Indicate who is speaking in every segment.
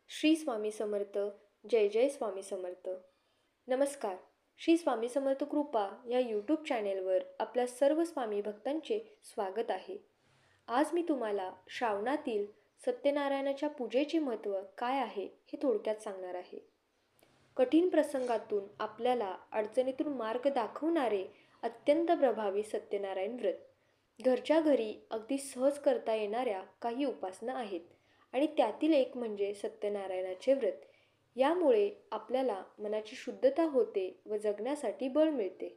Speaker 1: श्री स्वामी समर्थ. जय जय स्वामी समर्थ. नमस्कार. श्री स्वामी समर्थ कृपा या यूट्यूब चॅनेलवर आपल्या सर्व स्वामी भक्तांचे स्वागत आहे. आज मी तुम्हाला श्रावणातील सत्यनारायणाच्या पूजेचे महत्त्व काय आहे हे थोडक्यात सांगणार आहे. कठीण प्रसंगातून आपल्याला अडचणीतून मार्ग दाखवणारे अत्यंत प्रभावी सत्यनारायण व्रत. घरच्या घरी अगदी सहज करता येणाऱ्या काही उपासना आहेत आणि त्यातील एक म्हणजे सत्यनारायणाचे व्रत. यामुळे आपल्याला मनाची शुद्धता होते व जगण्यासाठी बळ मिळते.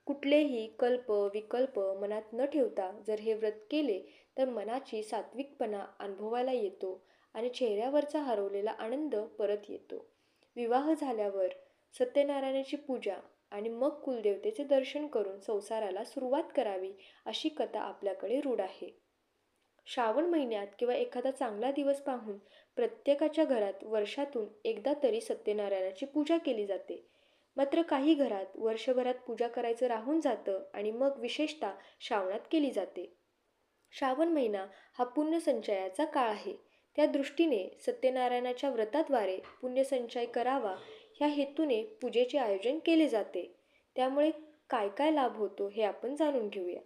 Speaker 1: कुठलेही कल्प विकल्प मनात न ठेवता जर हे व्रत केले तर मनाची सात्विकपणा अनुभवायला येतो आणि चेहऱ्यावरचा हरवलेला आनंद परत येतो. विवाह झाल्यावर सत्यनारायणाची पूजा आणि मग कुलदेवतेचे दर्शन करून संसाराला सुरुवात करावी अशी कथा आपल्याकडे रूढ आहे. श्रावण महिन्यात किंवा एखादा चांगला दिवस पाहून प्रत्येकाच्या घरात वर्षातून एकदा तरी सत्यनारायणाची पूजा केली जाते. मात्र काही घरात वर्षभरात पूजा करायचं राहून जातं आणि मग विशेषतः श्रावणात केली जाते. श्रावण महिना हा पुण्यसंचयाचा काळ आहे. त्या दृष्टीने सत्यनारायणाच्या व्रताद्वारे पुण्यसंचय करावा ह्या हेतूने पूजेचे आयोजन केले जाते. त्यामुळे काय काय लाभ होतो हे आपण जाणून घेऊया.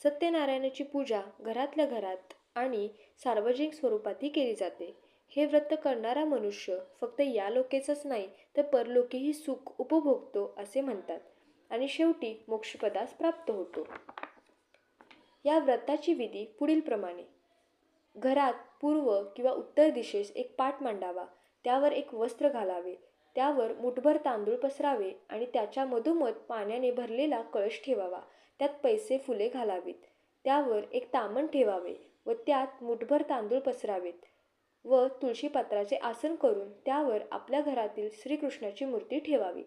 Speaker 1: सत्यनारायणाची पूजा घरातल्या घरात आणि सार्वजनिक स्वरूपातही केली जाते. हे व्रत करणारा मनुष्य फक्त या लोकेचंच नाही तर परलोकीही सुख उपभोगतो असे म्हणतात आणि शेवटी मोक्षपदास प्राप्त होतो. या व्रताची विधी पुढीलप्रमाणे. घरात पूर्व किंवा उत्तर दिशेस एक पाट मांडावा. त्यावर एक वस्त्र घालावे. त्यावर मुठभर तांदूळ पसरावे आणि त्याच्या मधोमध पाण्याने भरलेला कळश ठेवावा. त्यात पैसे फुले घालावीत. त्यावर एक तामण ठेवावे व त्यात मुठभर तांदूळ पसरावेत व तुळशीपत्राचे आसन करून त्यावर आपल्या घरातील श्रीकृष्णाची मूर्ती ठेवावी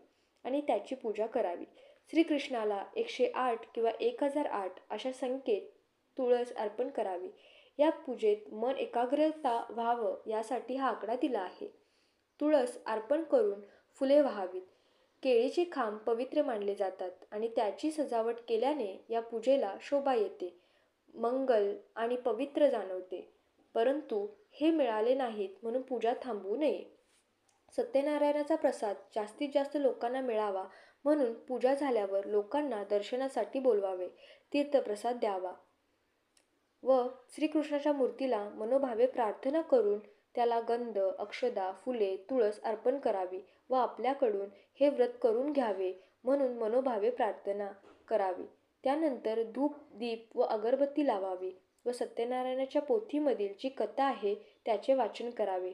Speaker 1: आणि त्याची पूजा करावी. श्रीकृष्णाला 108 किंवा 1008 अशा संख्येत तुळस अर्पण करावी. या पूजेत मन एकाग्रता व्हावं यासाठी हा आकडा दिला आहे. तुळस अर्पण करून फुले वाहावीत. केळीचे खांब पवित्र मानले जातात आणि त्याची सजावट केल्याने या पूजेला शोभा येते, मंगल आणि पवित्र जाणवते. परंतु हे मिळाले नाहीत म्हणून पूजा थांबवू नये. सत्यनारायणाचा प्रसाद जास्तीत जास्त लोकांना मिळावा म्हणून पूजा झाल्यावर लोकांना दर्शनासाठी बोलवावे, तीर्थप्रसाद द्यावा व श्रीकृष्णाच्या मूर्तीला मनोभावे प्रार्थना करून त्याला गंध, अक्षदा, फुले, तुळस अर्पण करावी व आपल्याकडून हे व्रत करून घ्यावे म्हणून मनोभावे प्रार्थना करावी. त्यानंतर धूप, दीप व अगरबत्ती लावावी व सत्यनारायणाच्या पोथीमधील जी कथा आहे त्याचे वाचन करावे.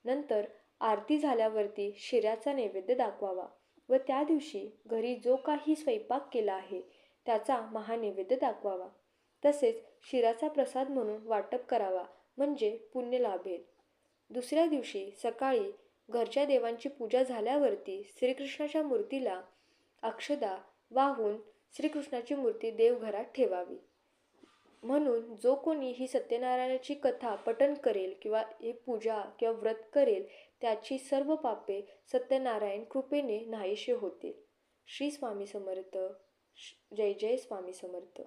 Speaker 1: नंतर आरती झाल्यावरती शिऱ्याचा नैवेद्य दाखवावा व त्या दिवशी घरी जो काही स्वयंपाक केला आहे त्याचा महानैवेद्य दाखवावा. तसेच शिऱ्याचा प्रसाद म्हणून वाटप करावा म्हणजे पुण्य लाभेल. दुसऱ्या दिवशी सकाळी घरच्या देवांची पूजा झाल्यावरती श्रीकृष्णाच्या मूर्तीला अक्षदा वाहून श्रीकृष्णाची मूर्ती देवघरात ठेवावी. म्हणून जो कोणी ही सत्यनारायणाची कथा पठण करेल किंवा ही पूजा किंवा व्रत करेल त्याची सर्व पापे सत्यनारायण कृपेने नाहीशी होतील. श्री स्वामी समर्थ. जय जय स्वामी समर्थ.